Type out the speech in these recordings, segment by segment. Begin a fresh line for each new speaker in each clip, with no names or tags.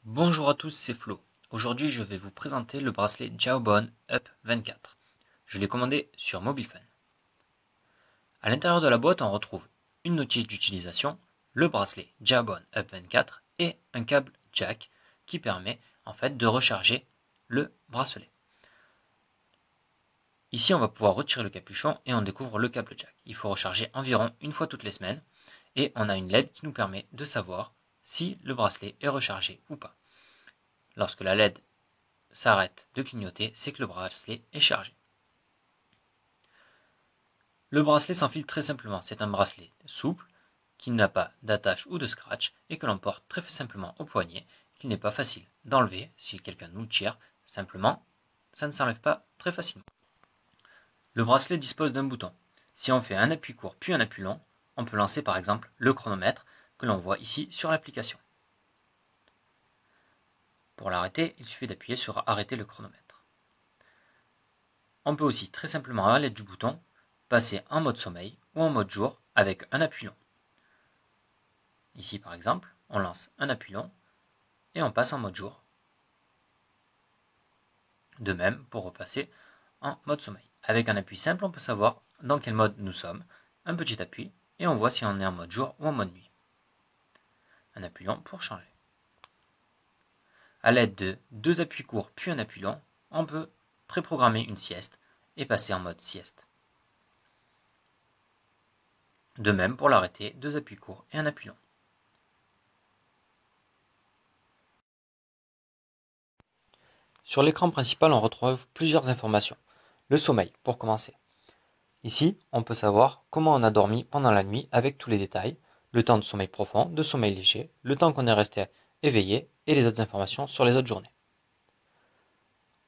Bonjour à tous, c'est Flo. Aujourd'hui, je vais vous présenter le bracelet Jawbone Up 24. Je l'ai commandé sur MobileFun. À l'intérieur de la boîte, on retrouve une notice d'utilisation, le bracelet Jawbone Up 24 et un câble jack qui permet en fait de recharger le bracelet. Ici, on va pouvoir retirer le capuchon et on découvre le câble jack. Il faut recharger environ une fois toutes les semaines et on a une LED qui nous permet de savoir si le bracelet est rechargé ou pas. Lorsque la LED s'arrête de clignoter, c'est que le bracelet est chargé. Le bracelet s'enfile très simplement. C'est un bracelet souple, qui n'a pas d'attache ou de scratch, et que l'on porte très simplement au poignet, qu'il n'est pas facile d'enlever si quelqu'un nous tire. Simplement, ça ne s'enlève pas très facilement. Le bracelet dispose d'un bouton. Si on fait un appui court puis un appui long, on peut lancer par exemple le chronomètre que l'on voit ici sur l'application. Pour l'arrêter, il suffit d'appuyer sur arrêter le chronomètre. On peut aussi très simplement à l'aide du bouton passer en mode sommeil ou en mode jour avec un appui long. Ici par exemple, on lance un appui long et on passe en mode jour. De même pour repasser en mode sommeil. Avec un appui simple, on peut savoir dans quel mode nous sommes. Un petit appui et on voit si on est en mode jour ou en mode nuit. Un appui long pour changer. À l'aide de deux appuis courts puis un appui long, on peut préprogrammer une sieste et passer en mode sieste. De même pour l'arrêter, deux appuis courts et un appui long. Sur l'écran principal, on retrouve plusieurs informations. Le sommeil, pour commencer. Ici, on peut savoir comment on a dormi pendant la nuit avec tous les détails, le temps de sommeil profond, de sommeil léger, le temps qu'on est resté éveillé et les autres informations sur les autres journées.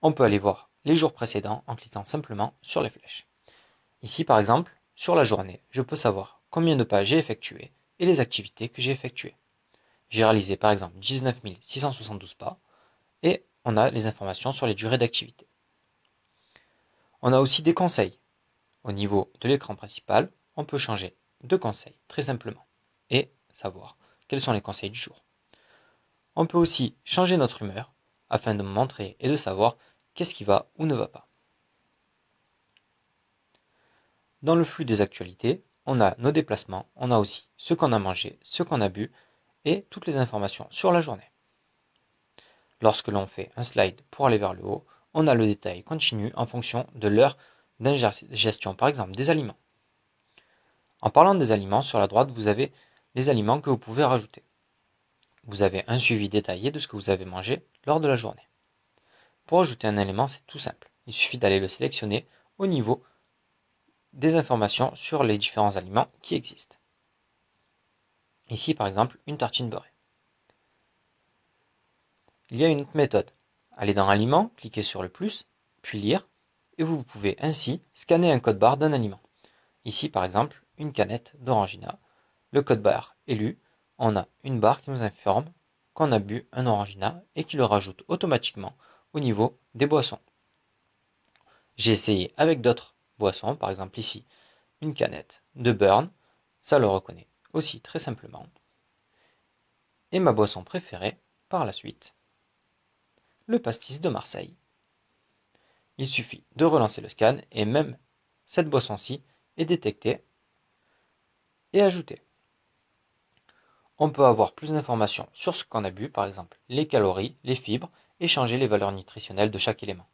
On peut aller voir les jours précédents en cliquant simplement sur les flèches. Ici, par exemple, sur la journée, je peux savoir combien de pas j'ai effectué et les activités que j'ai effectuées. J'ai réalisé par exemple 19 672 pas et on a les informations sur les durées d'activité. On a aussi des conseils. Au niveau de l'écran principal, on peut changer de conseil très simplement et savoir quels sont les conseils du jour. On peut aussi changer notre humeur afin de montrer et de savoir qu'est-ce qui va ou ne va pas. Dans le flux des actualités, on a nos déplacements, on a aussi ce qu'on a mangé, ce qu'on a bu et toutes les informations sur la journée. Lorsque l'on fait un slide pour aller vers le haut, on a le détail continu en fonction de l'heure d'ingestion, par exemple des aliments. En parlant des aliments, sur la droite, vous avez les aliments que vous pouvez rajouter. Vous avez un suivi détaillé de ce que vous avez mangé lors de la journée. Pour ajouter un élément, c'est tout simple. Il suffit d'aller le sélectionner au niveau des informations sur les différents aliments qui existent. Ici, par exemple, une tartine beurrée. Il y a une autre méthode. Allez dans Aliments, cliquez sur le plus, puis Lire, et vous pouvez ainsi scanner un code barre d'un aliment. Ici, par exemple, une canette d'Orangina. Le code barre est lu, on a une barre qui nous informe qu'on a bu un Orangina et qui le rajoute automatiquement au niveau des boissons. J'ai essayé avec d'autres boissons, par exemple ici, une canette de Burn, ça le reconnaît aussi très simplement. Et ma boisson préférée, par la suite, le pastis de Marseille. Il suffit de relancer le scan et même cette boisson-ci est détectée et ajoutée. On peut avoir plus d'informations sur ce qu'on a bu, par exemple les calories, les fibres, et changer les valeurs nutritionnelles de chaque élément.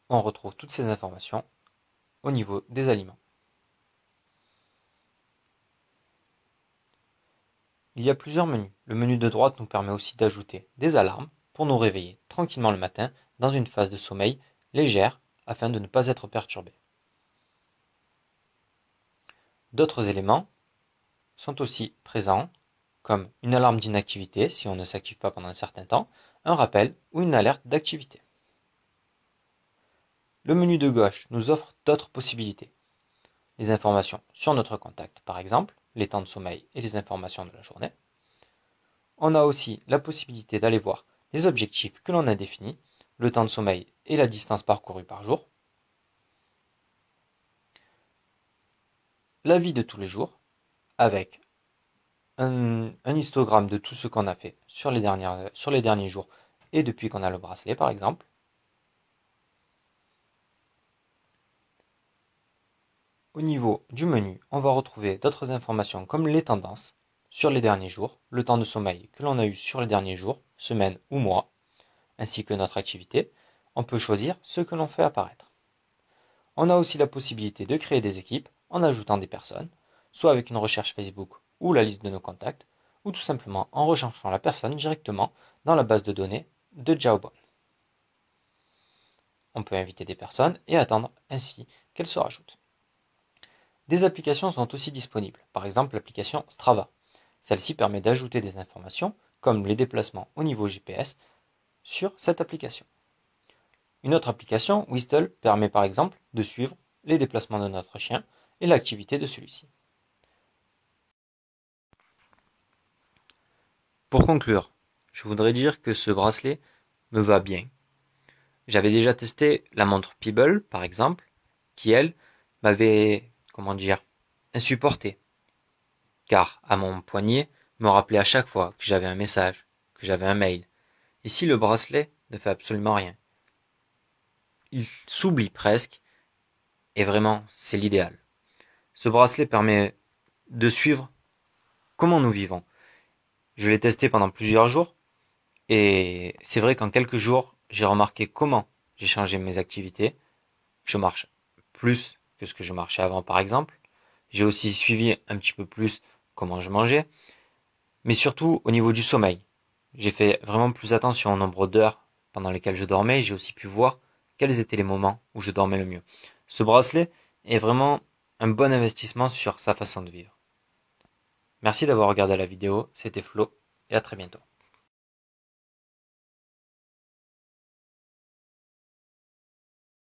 On retrouve toutes ces informations au niveau des aliments. Il y a plusieurs menus. Le menu de droite nous permet aussi d'ajouter des alarmes pour nous réveiller tranquillement le matin dans une phase de sommeil légère afin de ne pas être perturbé. D'autres éléments sont aussi présents comme une alarme d'inactivité si on ne s'active pas pendant un certain temps, un rappel ou une alerte d'activité. Le menu de gauche nous offre d'autres possibilités. Les informations sur notre contact par exemple, les temps de sommeil et les informations de la journée. On a aussi la possibilité d'aller voir les objectifs que l'on a définis, le temps de sommeil et la distance parcourue par jour, la vie de tous les jours, avec un histogramme de tout ce qu'on a fait sur les derniers jours et depuis qu'on a le bracelet par exemple. Au niveau du menu, on va retrouver d'autres informations comme les tendances sur les derniers jours, le temps de sommeil que l'on a eu sur les derniers jours, semaines ou mois, ainsi que notre activité. On peut choisir ce que l'on fait apparaître. On a aussi la possibilité de créer des équipes en ajoutant des personnes, soit avec une recherche Facebook ou la liste de nos contacts, ou tout simplement en recherchant la personne directement dans la base de données de Jawbone. On peut inviter des personnes et attendre ainsi qu'elles se rajoutent. Des applications sont aussi disponibles, par exemple l'application Strava. Celle-ci permet d'ajouter des informations, comme les déplacements au niveau GPS, sur cette application. Une autre application, Whistle, permet par exemple de suivre les déplacements de notre chien et l'activité de celui-ci. Pour conclure, je voudrais dire que ce bracelet me va bien. J'avais déjà testé la montre Pebble, par exemple, qui elle m'avait, insupporté, car à mon poignet me rappelait à chaque fois que j'avais un message, que j'avais un mail. Ici, le bracelet ne fait absolument rien. Il s'oublie presque, et vraiment, c'est l'idéal. Ce bracelet permet de suivre comment nous vivons. Je l'ai testé pendant plusieurs jours, et c'est vrai qu'en quelques jours, j'ai remarqué comment j'ai changé mes activités. Je marche plus que ce que je marchais avant, par exemple. J'ai aussi suivi un petit peu plus comment je mangeais, mais surtout au niveau du sommeil. J'ai fait vraiment plus attention au nombre d'heures pendant lesquelles je dormais. J'ai aussi pu voir quels étaient les moments où je dormais le mieux. Ce bracelet est vraiment un bon investissement sur sa façon de vivre. Merci d'avoir regardé la vidéo, c'était Flo et à très bientôt.